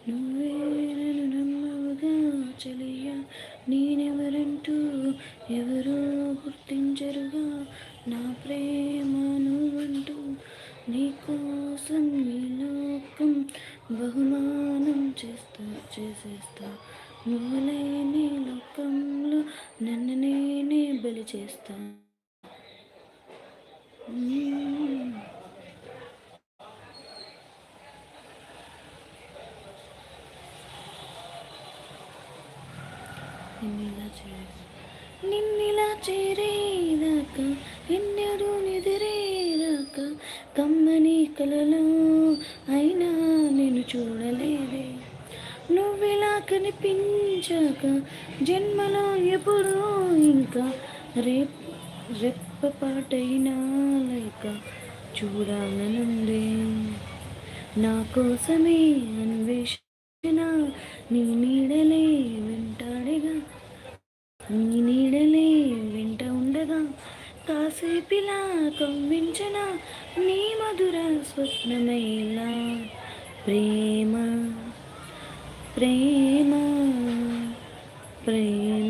నువ్వే నన్ను నమ్మవుగా చెలియా, నేనెవరంటూ ఎవరూ గుర్తించరుగా నా ప్రేమ నువ్వంటూ. నీకోసం ఈ లోకం బహుమానం చేసేస్తా. నువ్వు లేని లోకంలో నన్ను నేనే బలి చేస్తా. నిన్నిలా చేరేదాకా ఎన్నడూ నిదిరేదాకా కమ్మని కలలో అయినా నేను చూడలేదే. నువ్విలా కనిపించాక జన్మలో ఎప్పుడూ ఇంకా రెప్పపాటైనా లేక చూడాలనుందే. నా కోసమే అన్వేషణ నీ నీడలే వెంటాడేగా, నీ నీడలే వెంట ఉండగా కాసేపిలా కవ్వించన నీ మధుర స్వప్నమైలా. ప్రేమ ప్రేమ ప్రేమ